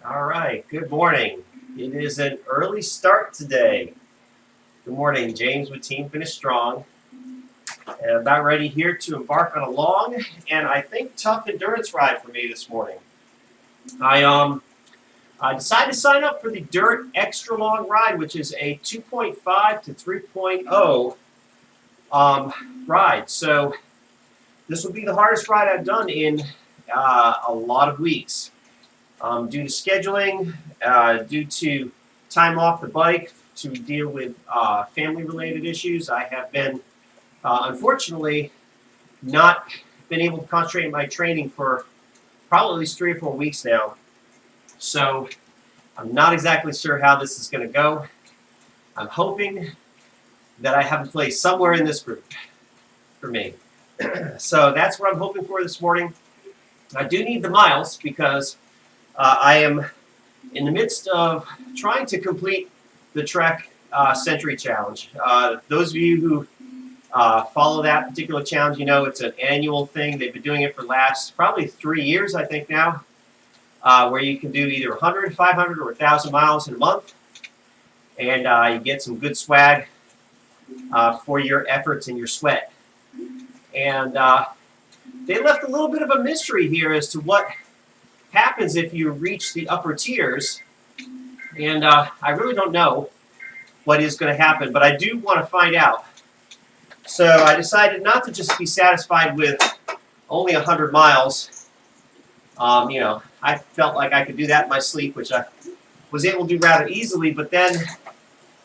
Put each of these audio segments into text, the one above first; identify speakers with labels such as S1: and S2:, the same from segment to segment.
S1: All right, good morning. It is an early start today. Good morning, James with Team Finish Strong. And about ready here to embark on a long and I think tough endurance ride for me this morning. I decided to sign up for the Dirt Extra Long Ride, which is a 2.5 to 3.0 ride. So this will be the hardest ride I've done in a lot of weeks. Due to scheduling, due to time off the bike to deal with family-related issues, I have been, unfortunately, not been able to concentrate on my training for probably at least 3 or 4 weeks now. So I'm not exactly sure how this is going to go. I'm hoping that I have a place somewhere in this group for me. So that's what I'm hoping for this morning. I do need the miles because I am in the midst of trying to complete the Trek Century Challenge. Those of you who follow that particular challenge, you know it's an annual thing. They've been doing it for the last probably 3 years, I think now, where you can do either 100, 500, or 1,000 miles in a month. And you get some good swag for your efforts and your sweat. And they left a little bit of a mystery here as to what happens if you reach the upper tiers, and I really don't know what is going to happen, but I do want to find out. So I decided not to just be satisfied with only 100 miles. You know, I felt like I could do that in my sleep, which I was able to do rather easily, but then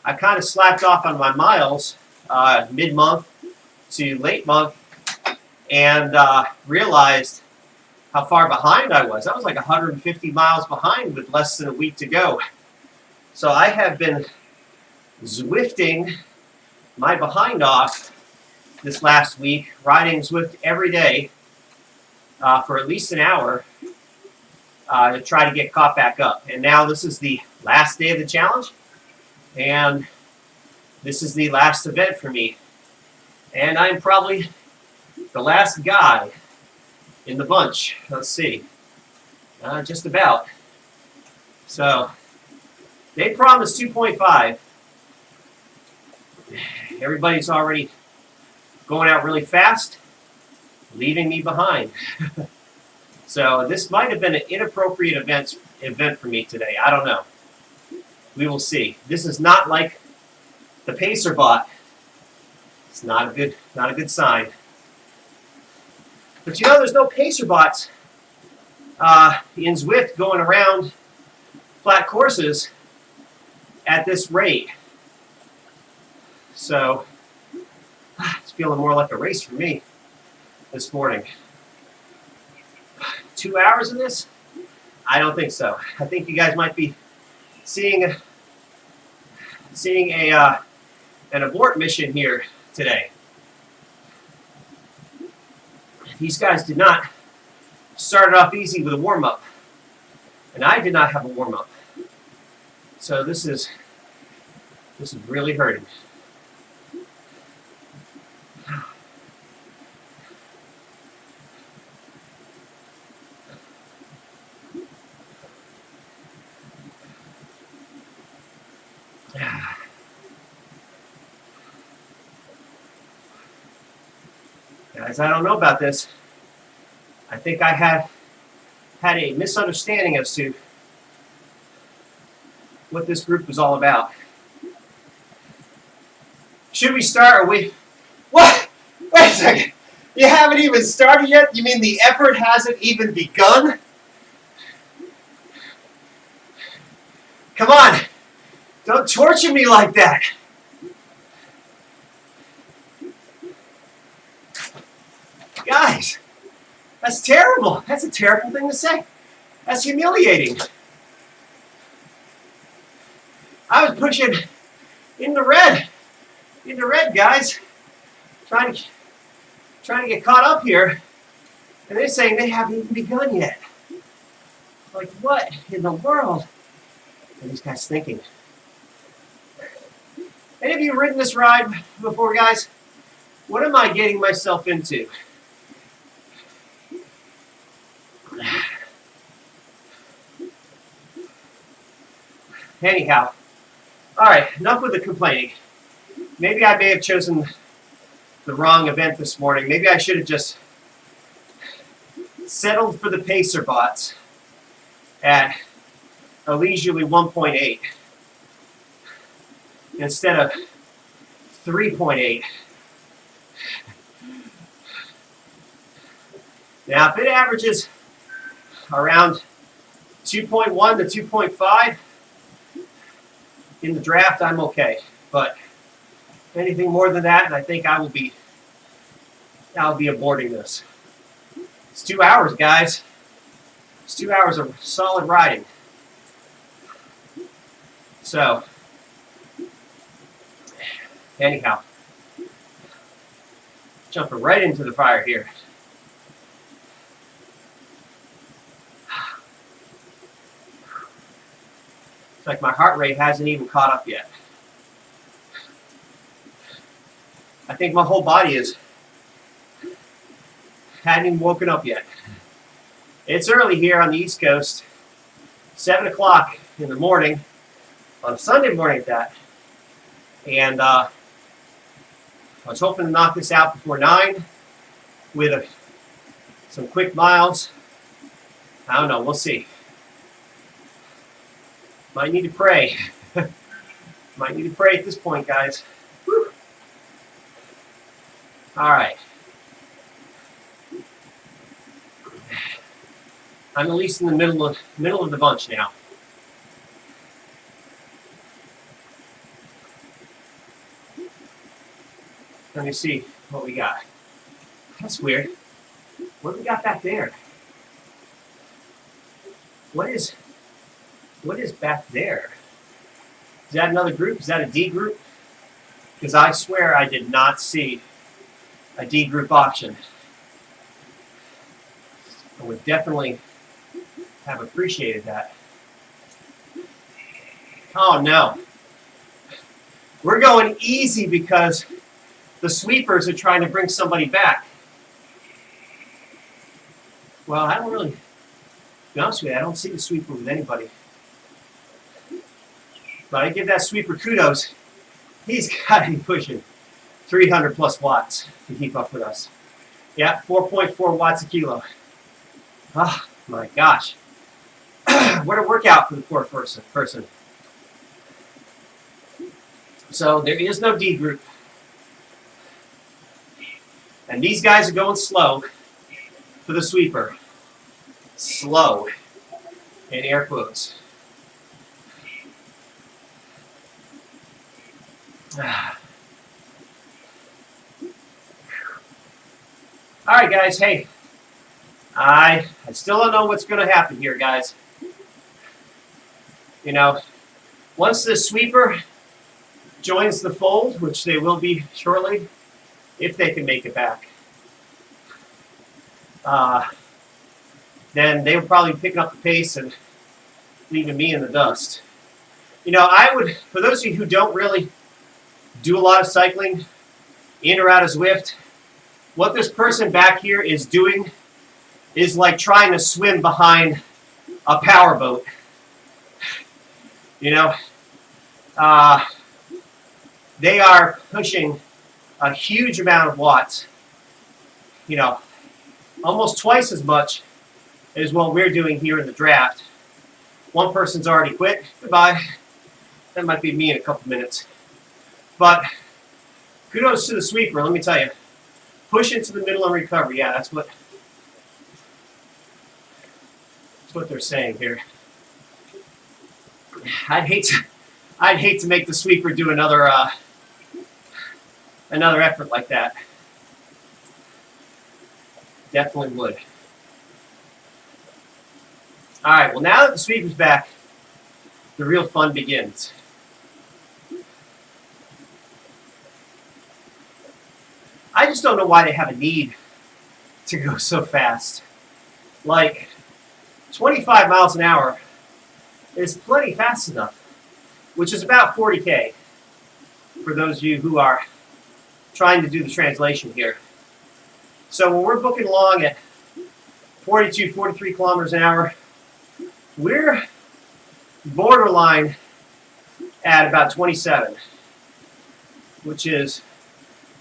S1: I kind of slacked off on my miles mid-month to late month and realized how far behind I was. I was like 150 miles behind with less than a week to go. So I have been Zwifting my behind off this last week, riding Zwift every day for at least an hour to try to get caught back up. And now this is the last day of the challenge, and this is the last event for me. And I'm probably the last guy in the bunch. Let's see. Just about. So they promised 2.5. Everybody's already going out really fast, leaving me behind. So this might have been an inappropriate event for me today. I don't know. We will see. This is not like the Pacer bot. It's not a good sign. But you know, there's no Pacer bots in Zwift going around flat courses at this rate. So it's feeling more like a race for me this morning. 2 hours in this? I don't think so. I think you guys might be seeing an abort mission here today. These guys did not start it off easy with a warm-up. And I did not have a warm-up. So this is really hurting. Guys, I don't know about this. I think I had a misunderstanding as to what this group was all about. Should we start? Or we? What? Wait a second. You haven't even started yet? You mean the effort hasn't even begun? Come on. Don't torture me like that. Guys, that's terrible. That's a terrible thing to say. That's humiliating. I was pushing in the red, guys. Trying to get caught up here, and they're saying they haven't even begun yet. Like, what in the world are these guys thinking? Any of you ridden this ride before, guys? What am I getting myself into? Anyhow, all right, enough with the complaining. Maybe I may have chosen the wrong event this morning. Maybe I should have just settled for the pacer bots at a leisurely 1.8 instead of 3.8. Now, if it averages around 2.1 to 2.5 in the draft, I'm okay. But anything more than that, and I think I'll be aborting this. It's 2 hours, guys. It's 2 hours of solid riding. So, anyhow, jumping right into the fire here. It's like my heart rate hasn't even caught up yet. I think my whole body hadn't even woken up yet. It's early here on the East Coast, 7 o'clock in the morning, on a Sunday morning at that. And I was hoping to knock this out before 9 with some quick miles. I don't know, we'll see. Might need to pray. Might need to pray at this point, guys. Whew. All right. I'm at least in the middle of the bunch now. Let me see what we got. That's weird. What do we got back there? What is back there? Is that another group? Is that a D group? Because I swear I did not see a D group option. I would definitely have appreciated that. Oh no. We're going easy because the sweepers are trying to bring somebody back. Well, I don't really, to be honest with you, I don't see the sweeper with anybody. But I give that sweeper kudos. He's got to be pushing 300 plus watts to keep up with us. Yeah, 4.4 watts a kilo. Oh my gosh. What a workout for the poor person. So there is no D group. And these guys are going slow for the sweeper. Slow, in air quotes. All right, guys. Hey, I still don't know what's going to happen here, guys. You know, once this sweeper joins the fold, which they will be shortly, if they can make it back, then they would probably be picking up the pace and leaving me in the dust. You know, I would, for those of you who don't really do a lot of cycling in or out of Zwift, what this person back here is doing is like trying to swim behind a powerboat. You know, they are pushing a huge amount of watts, you know, almost twice as much as what we're doing here in the draft. One person's already quit. Goodbye. That might be me in a couple minutes. But kudos to the sweeper, let me tell you. Push into the middle and recover. Yeah, that's what they're saying here. I'd hate to make the sweeper do another effort like that. Definitely would. All right, well, now that the sweeper's back, the real fun begins. I just don't know why they have a need to go so fast. Like, 25 miles an hour is plenty fast enough, which is about 40K for those of you who are trying to do the translation here. So when we're booking along at 42, 43 kilometers an hour, we're borderline at about 27, which is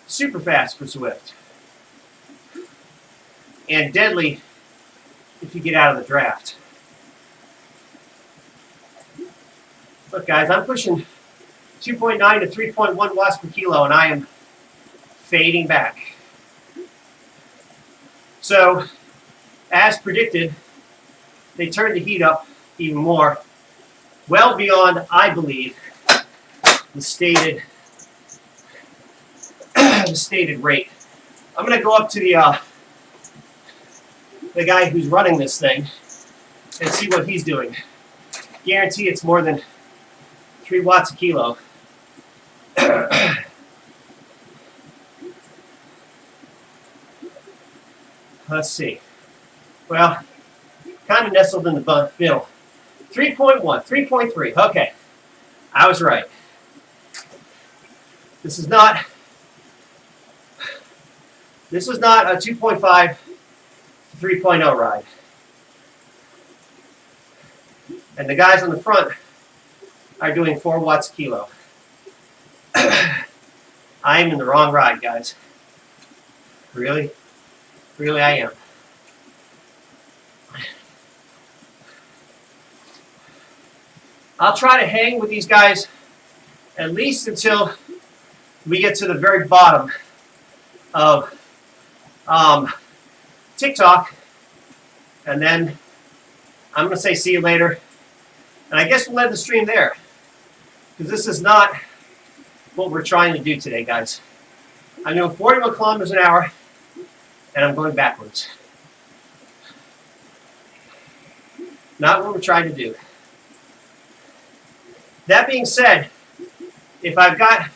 S1: super fast for Zwift. And deadly if you get out of the draft. Look, guys, I'm pushing 2.9 to 3.1 watts per kilo, and I am fading back. So, as predicted, they turned the heat up even more, well beyond, I believe, the stated rate. I'm going to go up to the guy who's running this thing and see what he's doing. Guarantee it's more than 3 watts a kilo. Let's see. Well, kind of nestled in the middle. 3.1, 3.3. Okay, I was right. This is not a 2.5 to 3.0 ride. And the guys on the front are doing 4 watts a kilo. I'm in the wrong ride, guys. Really? Really, I am. I'll try to hang with these guys at least until we get to the very bottom of TikTok, and then I'm going to say see you later. And I guess we'll end the stream there, because this is not what we're trying to do today, guys. I'm doing 41 kilometers an hour, and I'm going backwards. Not what we're trying to do. That being said, if I've got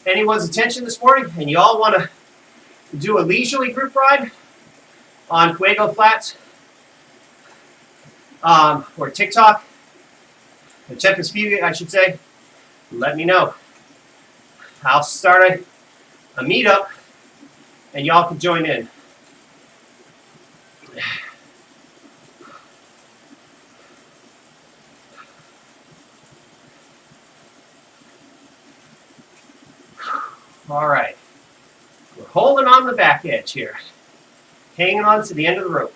S1: anyone's attention this morning and you all want to do a leisurely group ride on Fuego Flats or TikTok, or Chepispeake, I should say, let me know. I'll start a meetup and y'all can join in. All right, we're holding on the back edge here, hanging on to the end of the rope.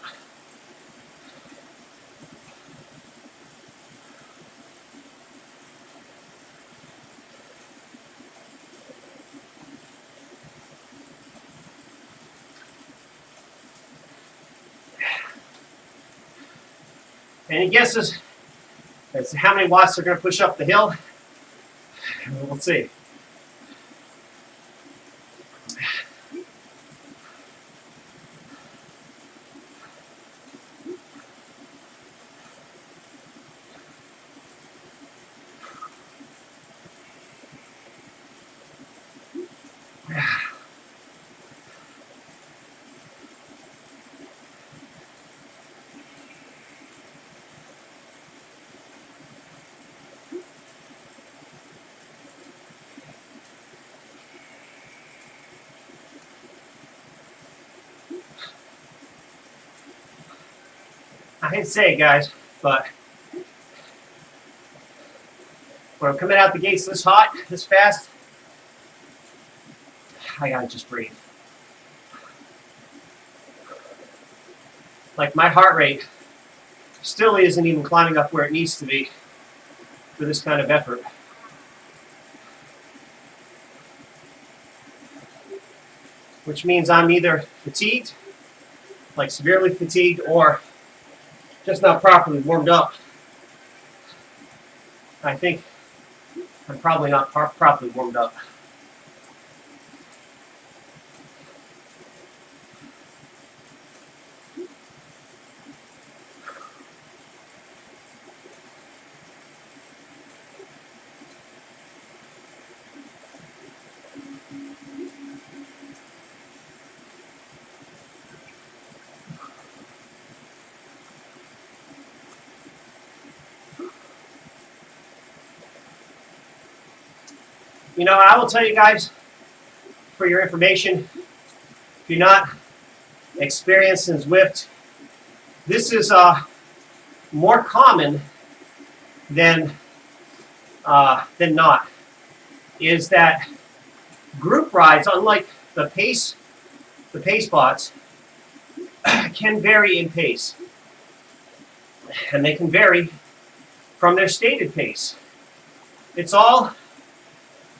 S1: Any guesses as to how many watts they're going to push up the hill? We'll see. I hate to say it, guys, but when I'm coming out the gates this hot, this fast, I gotta just breathe. Like my heart rate still isn't even climbing up where it needs to be for this kind of effort. Which means I'm either fatigued, like severely fatigued, or just not properly warmed up. I think I'm probably not properly warmed up. You know, I will tell you guys, for your information, if you're not experienced in Zwift, this is more common than not. Is that group rides, unlike the pace bots, can vary in pace, and they can vary from their stated pace. It's all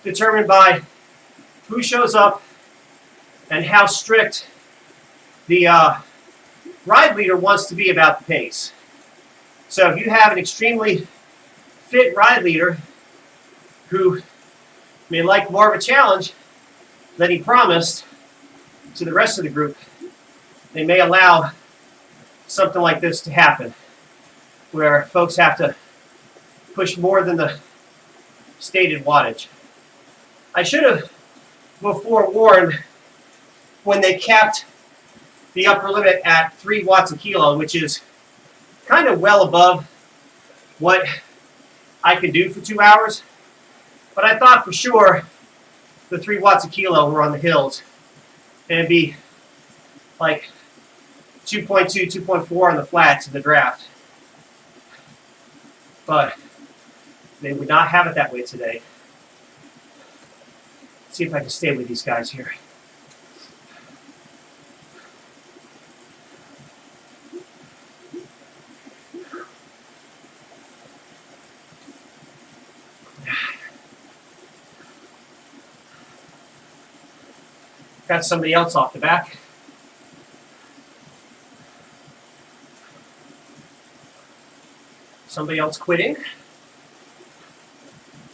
S1: determined by who shows up and how strict the ride leader wants to be about the pace. So if you have an extremely fit ride leader who may like more of a challenge than he promised to the rest of the group, they may allow something like this to happen, where folks have to push more than the stated wattage. I should have before warned when they capped the upper limit at 3 watts a kilo, which is kind of well above what I could do for 2 hours. But I thought for sure the 3 watts a kilo were on the hills, and it'd be like 2.2, 2.4 on the flats in the draft. But they would not have it that way today. Let's see if I can stay with these guys here. Got somebody else off the back. Somebody else quitting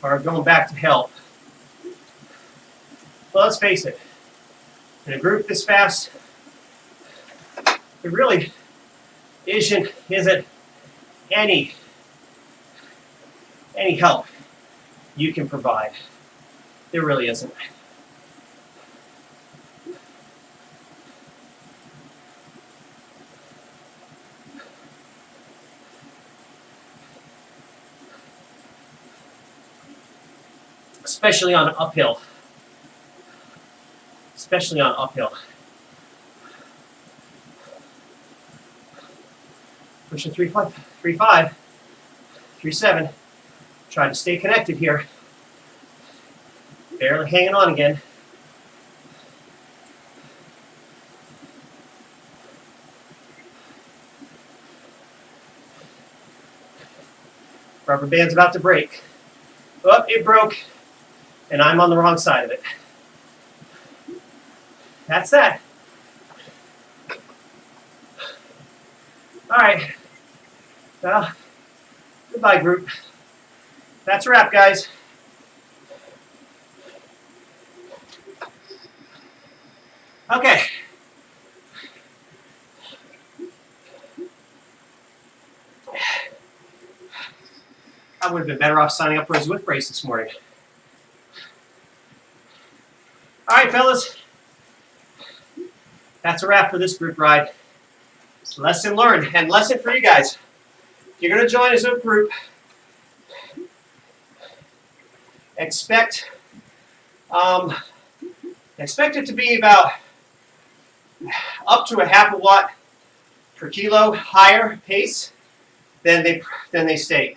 S1: or going back to help. Well, let's face it, in a group this fast, there really isn't any help you can provide. There really isn't. Especially on uphill. Especially on uphill. Pushing 3.5, 3.7. Trying to stay connected here. Barely hanging on again. Rubber band's about to break. Oh, it broke. And I'm on the wrong side of it. That's that. All right. Well, goodbye, group. That's a wrap, guys. Okay. I would have been better off signing up for a Zwift race this morning. All right, fellas. That's a wrap for this group ride. Lesson learned, and lesson for you guys. If you're going to join a Zwift group, expect it to be about up to a half a watt per kilo higher pace, then they stay.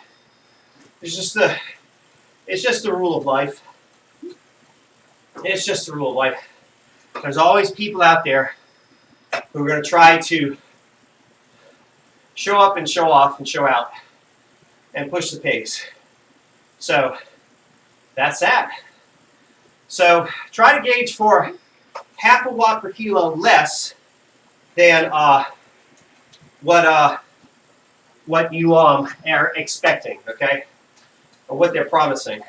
S1: It's just the rule of life. It's just the rule of life. There's always people out there who are going to try to show up and show off and show out and push the pace. So that's that. So try to gauge for half a watt per kilo less than what you are expecting, okay, or what they're promising.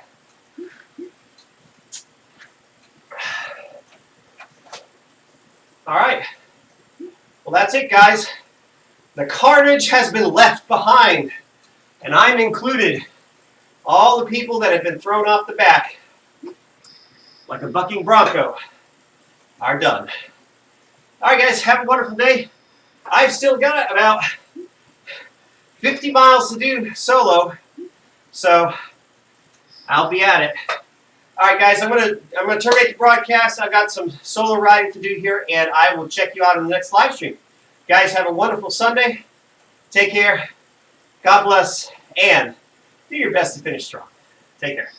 S1: All right. Well, that's it, guys. The carnage has been left behind, and I'm included. All the people that have been thrown off the back like a bucking bronco are done. All right, guys, have a wonderful day. I've still got about 50 miles to do solo, so I'll be at it. All right, guys, I'm gonna terminate the broadcast. I've got some solo riding to do here, and I will check you out on the next live stream. Guys, have a wonderful Sunday. Take care. God bless, and do your best to finish strong. Take care.